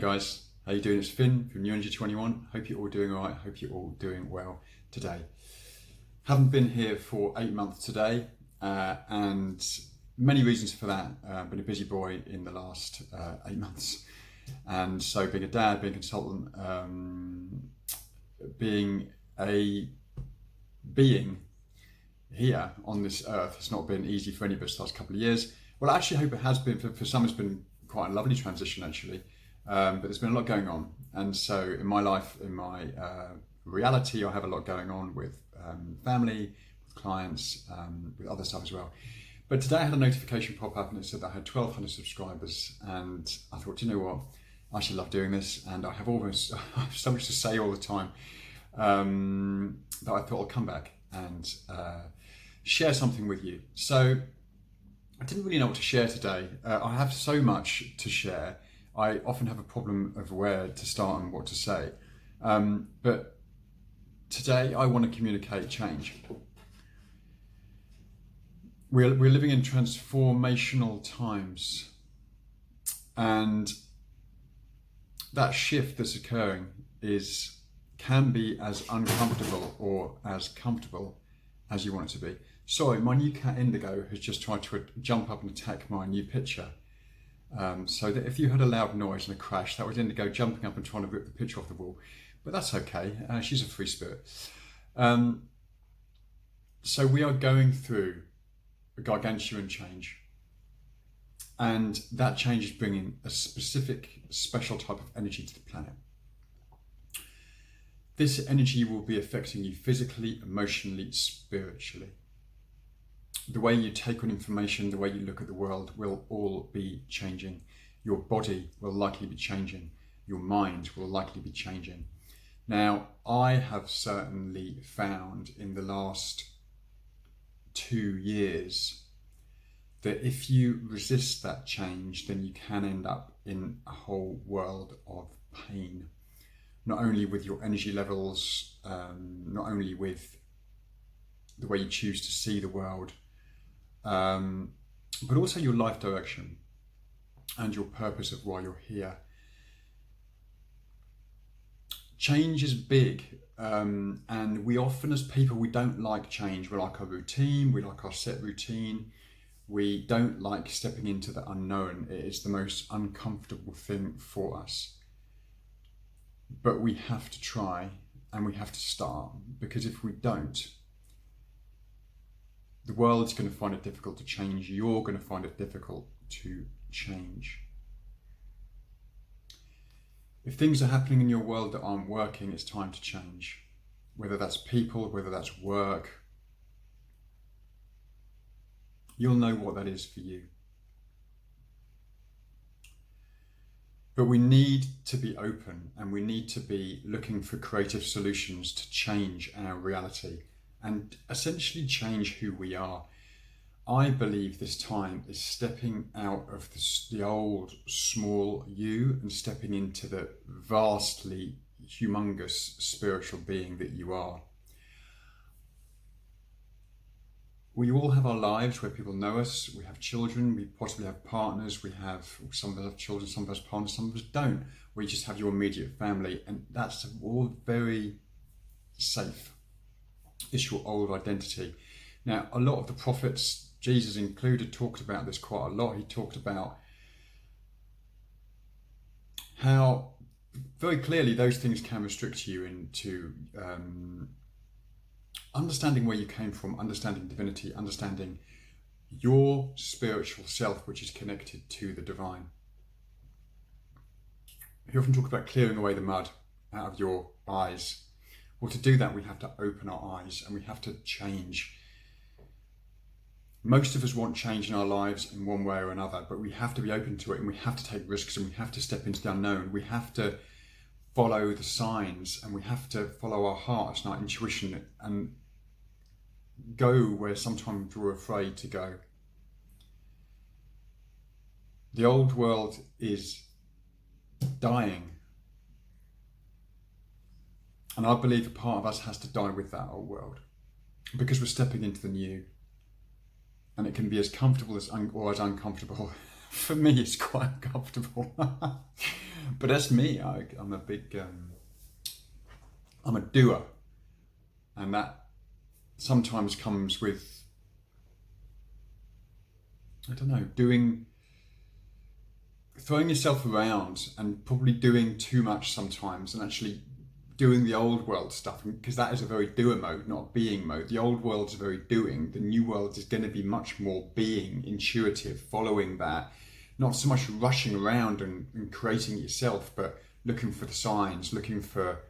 guys, how you doing? It's Finn from New Energy 21. Hope you're all doing all right. Hope you're all doing well today. Haven't been here for 8 months today, and many reasons for that. Been a busy boy in the last 8 months, and so being a dad, being a consultant, being a being here on this earth has not been easy for any of us the last couple of years. Well, I actually hope it has been. For some, it's been quite a lovely transition actually, but there's been a lot going on, and so in my life, in my reality, I have a lot going on with family, with clients, with other stuff as well. But today I had a notification pop up and it said that I had 1,200 subscribers, and I thought, you know what, I should love doing this, and I have so much to say all the time that I thought I'll come back and share something with you. So I didn't really know what to share today. I have so much to share. I often have a problem of where to start and what to say. But today I want to communicate change. We're living in transformational times, and that shift that's occurring can be as uncomfortable or as comfortable as you want it to be. Sorry, my new cat Indigo has just tried to jump up and attack my new picture. So that if you heard a loud noise and a crash, that was Indigo jumping up and trying to rip the picture off the wall. But that's okay, she's a free spirit. So we are going through a gargantuan change. And that change is bringing a specific, special type of energy to the planet. This energy will be affecting you physically, emotionally, spiritually. The way you take on information, the way you look at the world will all be changing. Your body will likely be changing. Your mind will likely be changing. Now, I have certainly found in the last 2 years that if you resist that change, then you can end up in a whole world of pain. Not only with your energy levels, not only with the way you choose to see the world, but also your life direction and your purpose of why you're here. Change is big, and we often as people, we don't like change. We like our routine, we like our set routine. We don't like stepping into the unknown. It is the most uncomfortable thing for us. But we have to try and we have to start, because if we don't, the world's going to find it difficult to change. You're going to find it difficult to change. If things are happening in your world that aren't working, it's time to change. Whether that's people, whether that's work, you'll know what that is for you. But we need to be open, and we need to be looking for creative solutions to change our reality and essentially change who we are. I believe this time is stepping out of the old small you and stepping into the vastly humongous spiritual being that you are. We all have our lives where people know us. We have children, we possibly have partners, some of us have children, some of us partners, some of us don't. We just have your immediate family, and that's all very safe. It's your old identity. Now, a lot of the prophets, Jesus included, talked about this quite a lot. He talked about how very clearly those things can restrict you into understanding where you came from, understanding divinity, understanding your spiritual self, which is connected to the divine. You often talk about clearing away the mud out of your eyes. Well, to do that, we have to open our eyes and we have to change. Most of us want change in our lives in one way or another, but we have to be open to it, and we have to take risks, and we have to step into the unknown. We have to follow the signs, and we have to follow our hearts and our intuition and go where sometimes we're afraid to go. The old world is dying, and I believe a part of us has to die with that old world, because we're stepping into the new, and it can be as comfortable or as uncomfortable for me, it's quite uncomfortable. But that's me. I'm a big, I'm a doer. And that sometimes comes with, I don't know, throwing yourself around and probably doing too much sometimes, and actually doing the old world stuff, because that is a very doer mode, not a being mode. The old world is very doing. The new world is going to be much more being, intuitive, following that. Not so much rushing around and creating it yourself, but looking for the signs, looking for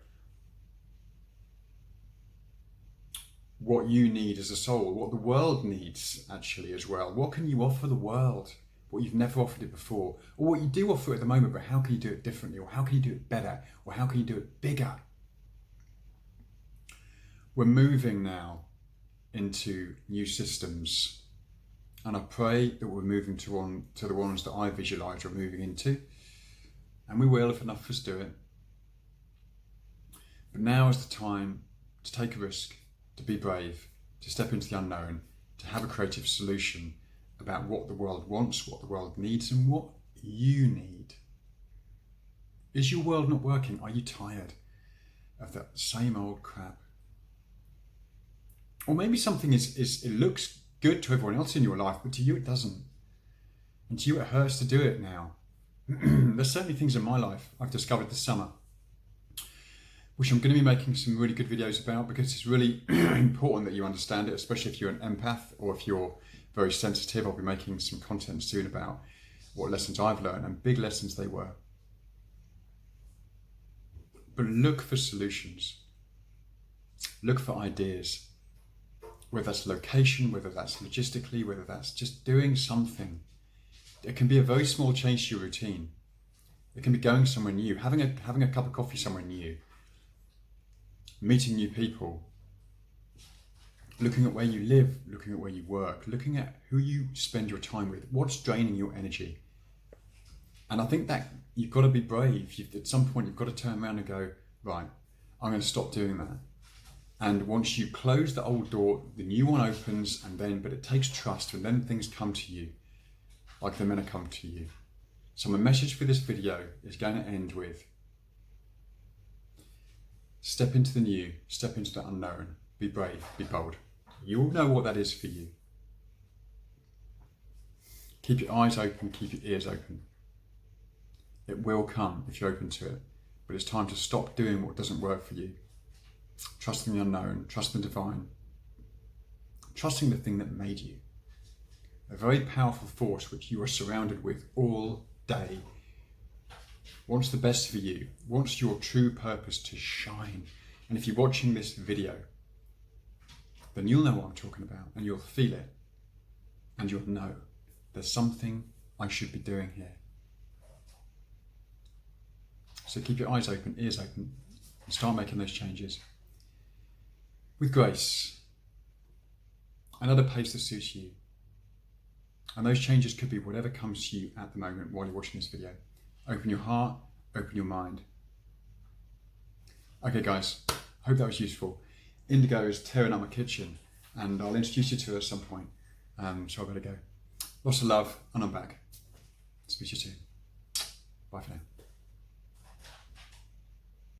what you need as a soul, what the world needs actually as well. What can you offer the world? What you've never offered it before, or what you do offer at the moment, but how can you do it differently, or how can you do it better, or how can you do it bigger? We're moving now into new systems, and I pray that we're moving to the ones that I visualise we're moving into, and we will if enough of us do it. But now is the time to take a risk, to be brave, to step into the unknown, to have a creative solution about what the world wants, what the world needs, and what you need. Is your world not working? Are you tired of that same old crap? Or maybe something it looks good to everyone else in your life, but to you it doesn't. And to you it hurts to do it now. There's certainly things in my life I've discovered this summer, which I'm going to be making some really good videos about, because it's really important that you understand it, especially if you're an empath or if you're very sensitive. I'll be making some content soon about what lessons I've learned, and big lessons they were. But look for solutions. Look for ideas. Whether that's location, whether that's logistically, whether that's just doing something. It can be a very small change to your routine. It can be going somewhere new, having a cup of coffee somewhere new, meeting new people, looking at where you live, looking at where you work, looking at who you spend your time with, what's draining your energy. And I think that you've got to be brave. At some point, you've got to turn around and go, right, I'm going to stop doing that. And once you close the old door, the new one opens, but it takes trust, and then things come to you like they're meant to come to you. So my message for this video is going to end with, step into the new, step into the unknown, be brave, be bold. You will know what that is for you. Keep your eyes open, keep your ears open. It will come if you're open to it, but it's time to stop doing what doesn't work for you. Trusting the unknown, trusting the divine, trusting the thing that made you. A very powerful force which you are surrounded with all day. Wants the best for you, wants your true purpose to shine. And if you're watching this video, then you'll know what I'm talking about, and you'll feel it, and you'll know there's something I should be doing here. So keep your eyes open, ears open, and start making those changes. With grace, and at a pace that suits you. And those changes could be whatever comes to you at the moment while you're watching this video. Open your heart, open your mind. Okay guys, hope that was useful. Indigo is tearing up my kitchen, and I'll introduce you to her at some point. So I better go. Lots of love, and I'm back. Speak to you soon. Bye for now.